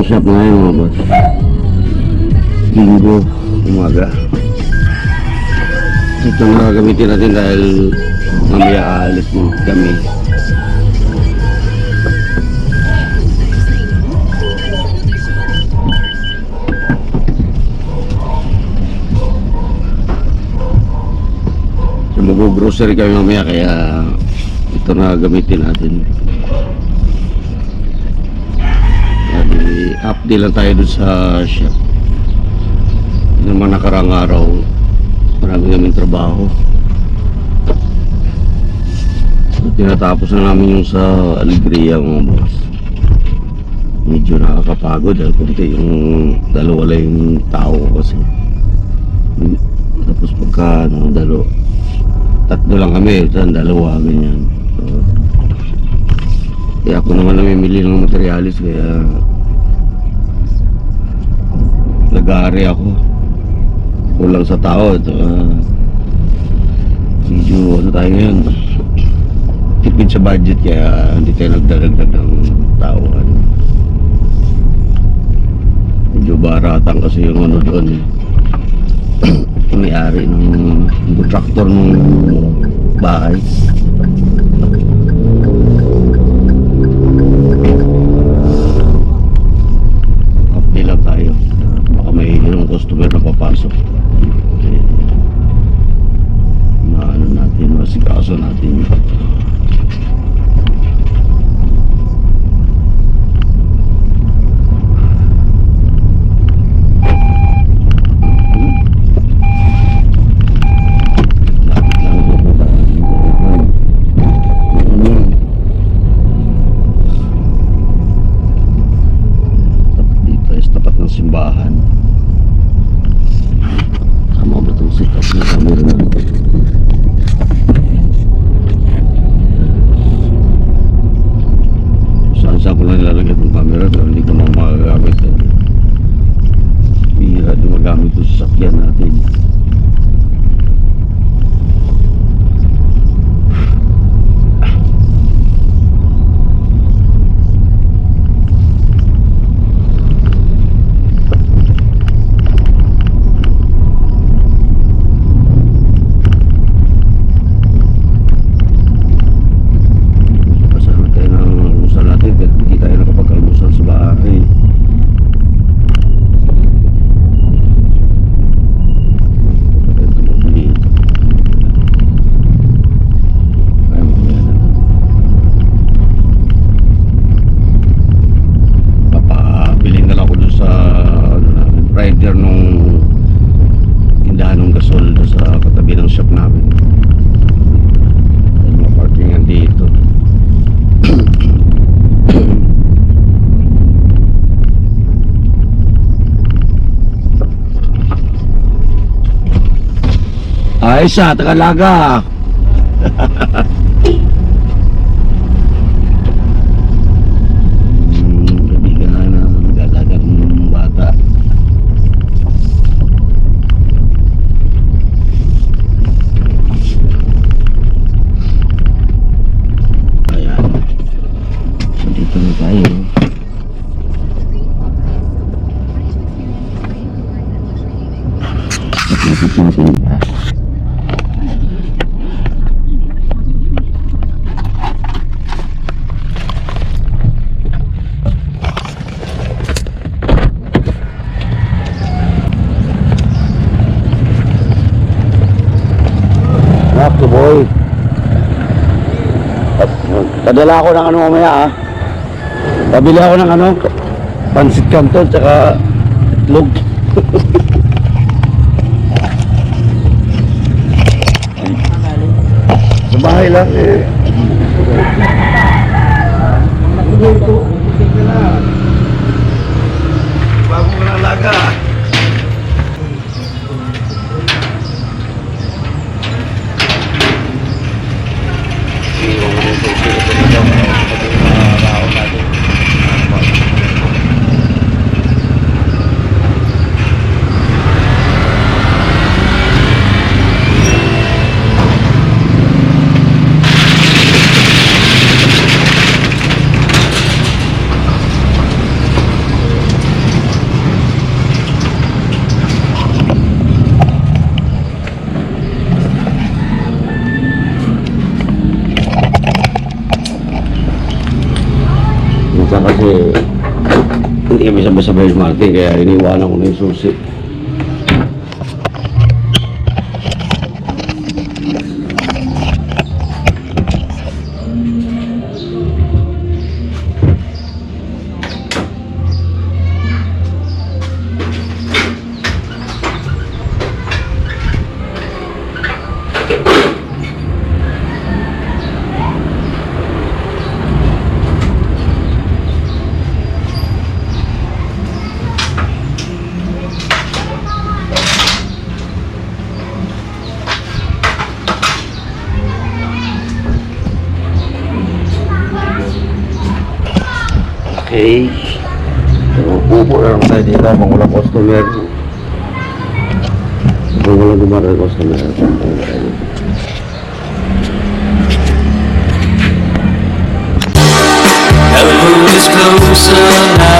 shop ngayon mga boss. Linggo, umaga. Ito na gagamitin natin dahil mamaya aalis mo kami. So mag-grocery kami mamaya kaya ito na gagamitin natin. Update lang tayo dun sa shop. Naman nakarang araw marami kaming trabaho, so tinatapos na namin yung sa Alegria mga boss. Medyo nakakapagod dahil kunti yung dalawa lang yung tao kasi. Tapos pagka tatlo lang kami, dalawa ganyan. So, kaya ako naman namimili ng materialis kaya nag-aari ako. Kulang sa tao ito. Medyo ano tayo ngayon, tipid sa budget kaya hindi tayo nagdadagdag ng tao. Medyo baratan kasi yung ano doon may-ari ng contractor ng bahay. Update lang tayo, baka may ilang customer na papasok. Maano natin, masikaso natin. Simbahan. Sama ba itong sit-up na camera na ito? Saan ko lang nilalagay itong camera pero hindi ko naman magagamit. Bihira din magamit ito sa sakyan natin. Ay siya, Tagalaga. Kabigahan na magdadagat ng bata. Ayan. So dito na tayo. Boy, padala ako ng ano mamaya ah. Pabili ako ng ano, pansit canton tsaka itlog. Sa bahay lang eh. Bago ka ng laga. hindi kami sabay-sabay Martin, kaya iniwanan ko na yung susi. Okay. So, upo na lang tayo dito habang walang customer. Habang walang dumarang customer. Now the moon is closer, now